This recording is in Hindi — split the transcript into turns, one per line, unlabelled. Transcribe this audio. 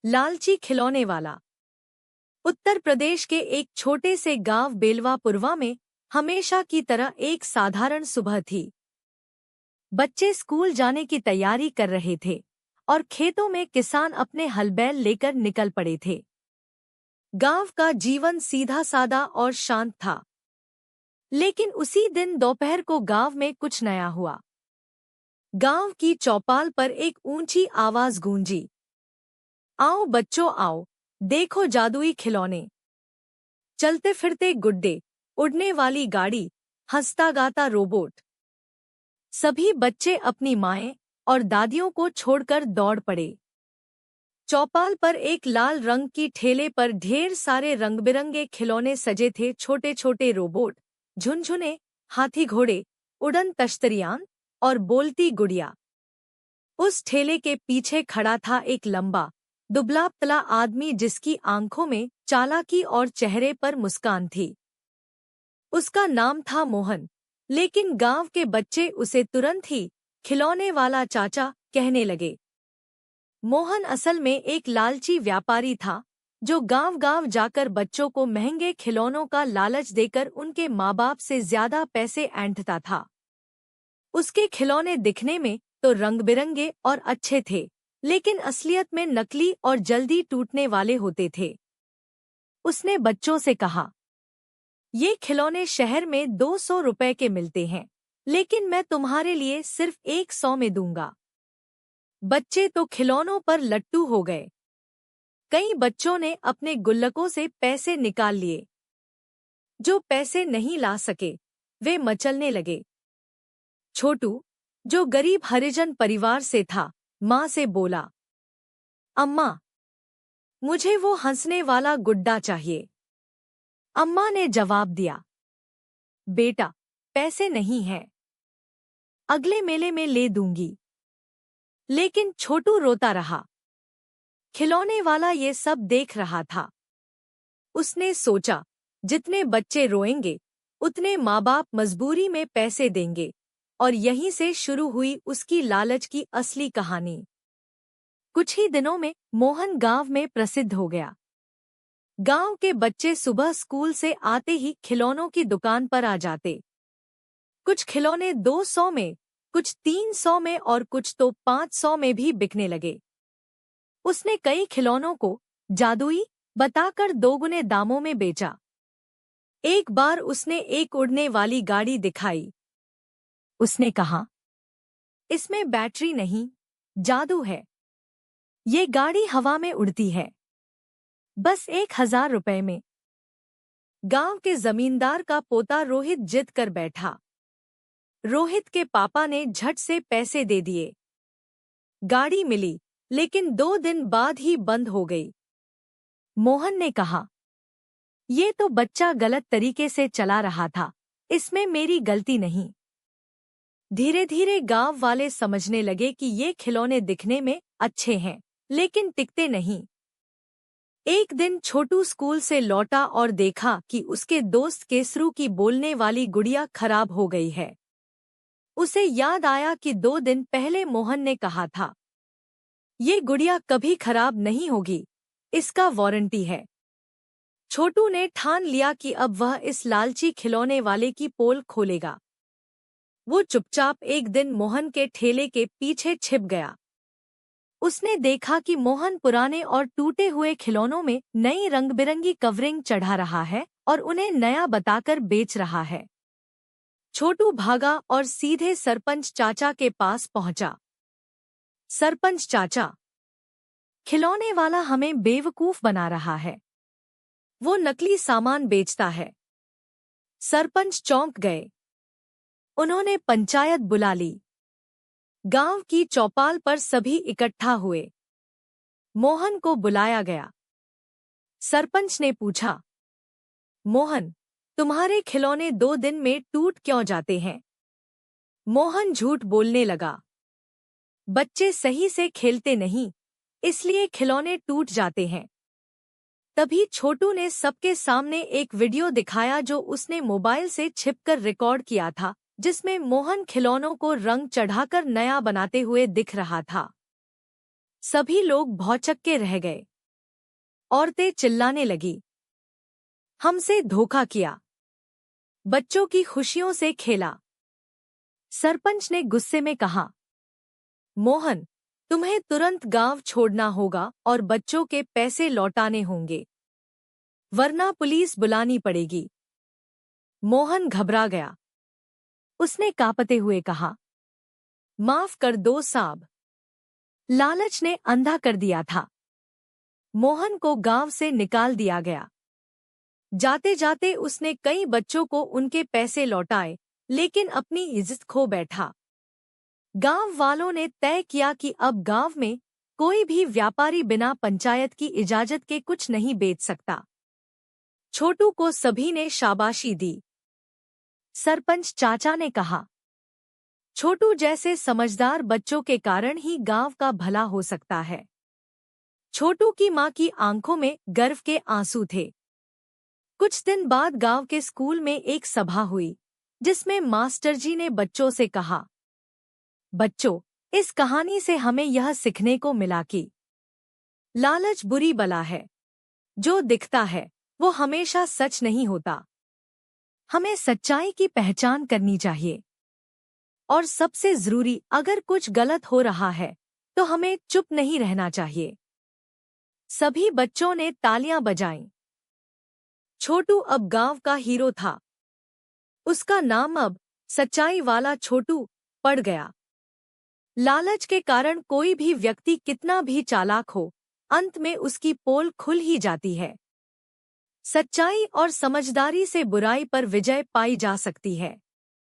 लालची खिलौने वाला। उत्तर प्रदेश के एक छोटे से गांव बेलवापुरवा में हमेशा की तरह एक साधारण सुबह थी। बच्चे स्कूल जाने की तैयारी कर रहे थे और खेतों में किसान अपने हल बैल लेकर निकल पड़े थे। गांव का जीवन सीधा सादा और शांत था। लेकिन उसी दिन दोपहर को गांव में कुछ नया हुआ। गांव की चौपाल पर एक ऊंची आवाज गूंजी, आओ बच्चों आओ, देखो जादुई खिलौने। चलते फिरते गुड्डे, उड़ने वाली गाड़ी, हंसता गाता रोबोट। सभी बच्चे अपनी माएं और दादियों को छोड़कर दौड़ पड़े। चौपाल पर एक लाल रंग की ठेले पर ढेर सारे रंगबिरंगे खिलौने सजे थे। छोटे छोटे रोबोट, झुनझुने, हाथी घोड़े, उड़न तश्तरियां और बोलती गुड़िया। उस ठेले के पीछे खड़ा था एक लंबा दुबला पतला आदमी जिसकी आंखों में चालाकी और चेहरे पर मुस्कान थी। उसका नाम था मोहन, लेकिन गांव के बच्चे उसे तुरंत ही खिलौने वाला चाचा कहने लगे। मोहन असल में एक लालची व्यापारी था जो गांव-गांव जाकर बच्चों को महंगे खिलौनों का लालच देकर उनके माँ-बाप से ज्यादा पैसे ऐंठता था। उसके खिलौने दिखने में तो रंग-बिरंगे और अच्छे थे, लेकिन असलियत में नकली और जल्दी टूटने वाले होते थे। उसने बच्चों से कहा, ये खिलौने शहर में 200 रुपए के मिलते हैं, लेकिन मैं तुम्हारे लिए सिर्फ 100 में दूंगा। बच्चे तो खिलौनों पर लट्टू हो गए। कई बच्चों ने अपने गुल्लकों से पैसे निकाल लिए। जो पैसे नहीं ला सके, वे मचलने लगे। छोटू, जो गरीब हरिजन परिवार से था, माँ से बोला, अम्मा, मुझे वो हंसने वाला गुड्डा चाहिए। अम्मा ने जवाब दिया, बेटा, पैसे नहीं हैं। अगले मेले में ले दूंगी। लेकिन छोटू रोता रहा। खिलौने वाला ये सब देख रहा था। उसने सोचा, जितने बच्चे रोएंगे, उतने माँ-बाप मजबूरी में पैसे देंगे, और यहीं से शुरू हुई उसकी लालच की असली कहानी। कुछ ही दिनों में मोहन गांव में प्रसिद्ध हो गया। गांव के बच्चे सुबह स्कूल से आते ही खिलौनों की दुकान पर आ जाते। कुछ खिलौने 200 में, कुछ 300 में और कुछ तो 500 में भी बिकने लगे। उसने कई खिलौनों को जादुई बताकर दोगुने दामों में बेचा। एक बार उसने एक उड़ने वाली गाड़ी दिखाई। उसने कहा, इसमें बैटरी नहीं, जादू है। ये गाड़ी हवा में उड़ती है। बस 1000 रुपए में। गांव के जमींदार का पोता रोहित जिद कर बैठा। रोहित के पापा ने झट से पैसे दे दिए। गाड़ी मिली, लेकिन 2 दिन बाद ही बंद हो गई। मोहन ने कहा, ये तो बच्चा गलत तरीके से चला रहा था, इसमें मेरी गलती नहीं। धीरे धीरे गांव वाले समझने लगे कि ये खिलौने दिखने में अच्छे हैं, लेकिन टिकते नहीं। एक दिन छोटू स्कूल से लौटा और देखा कि उसके दोस्त केसरू की बोलने वाली गुड़िया खराब हो गई है। उसे याद आया कि 2 दिन पहले मोहन ने कहा था, ये गुड़िया कभी खराब नहीं होगी, इसका वारंटी है। छोटू ने ठान लिया कि अब वह इस लालची खिलौने वाले की पोल खोलेगा। वो चुपचाप एक दिन मोहन के ठेले के पीछे छिप गया। उसने देखा कि मोहन पुराने और टूटे हुए खिलौनों में नई रंग-बिरंगी कवरिंग चढ़ा रहा है और उन्हें नया बताकर बेच रहा है। छोटू भागा और सीधे सरपंच चाचा के पास पहुंचा। सरपंच चाचा, खिलौने वाला हमें बेवकूफ बना रहा है। वो नकली सामान बेचता है। सरपंच चौंक गए। उन्होंने पंचायत बुला ली। गांव की चौपाल पर सभी इकट्ठा हुए। मोहन को बुलाया गया। सरपंच ने पूछा, मोहन, तुम्हारे खिलौने 2 दिन में टूट क्यों जाते हैं? मोहन झूठ बोलने लगा। बच्चे सही से खेलते नहीं, इसलिए खिलौने टूट जाते हैं। तभी छोटू ने सबके सामने एक वीडियो दिखाया जो उसने मोबाइल से छिपकर रिकॉर्ड किया था, जिसमें मोहन खिलौनों को रंग चढ़ाकर नया बनाते हुए दिख रहा था। सभी लोग भौचक्के रह गए। औरतें चिल्लाने लगी, हमसे धोखा किया, बच्चों की खुशियों से खेला। सरपंच ने गुस्से में कहा, मोहन, तुम्हें तुरंत गांव छोड़ना होगा और बच्चों के पैसे लौटाने होंगे, वरना पुलिस बुलानी पड़ेगी। मोहन घबरा गया। उसने कांपते हुए कहा, माफ कर दो साहब। लालच ने अंधा कर दिया था। मोहन को गांव से निकाल दिया गया। जाते जाते उसने कई बच्चों को उनके पैसे लौटाए, लेकिन अपनी इज्जत खो बैठा। गांव वालों ने तय किया कि अब गांव में कोई भी व्यापारी बिना पंचायत की इजाजत के कुछ नहीं बेच सकता। छोटू को सभी ने शाबाशी दी। सरपंच चाचा ने कहा, छोटू जैसे समझदार बच्चों के कारण ही गांव का भला हो सकता है। छोटू की मां की आंखों में गर्व के आंसू थे। कुछ दिन बाद गांव के स्कूल में एक सभा हुई, जिसमें मास्टर जी ने बच्चों से कहा, बच्चों, इस कहानी से हमें यह सीखने को मिला कि लालच बुरी बला है। जो दिखता है वो हमेशा सच नहीं होता। हमें सच्चाई की पहचान करनी चाहिए। और सबसे जरूरी, अगर कुछ गलत हो रहा है तो हमें चुप नहीं रहना चाहिए। सभी बच्चों ने तालियां बजाईं। छोटू अब गांव का हीरो था। उसका नाम अब सच्चाई वाला छोटू पड़ गया। लालच के कारण कोई भी व्यक्ति कितना भी चालाक हो, अंत में उसकी पोल खुल ही जाती है। सच्चाई और समझदारी से बुराई पर विजय पाई जा सकती है।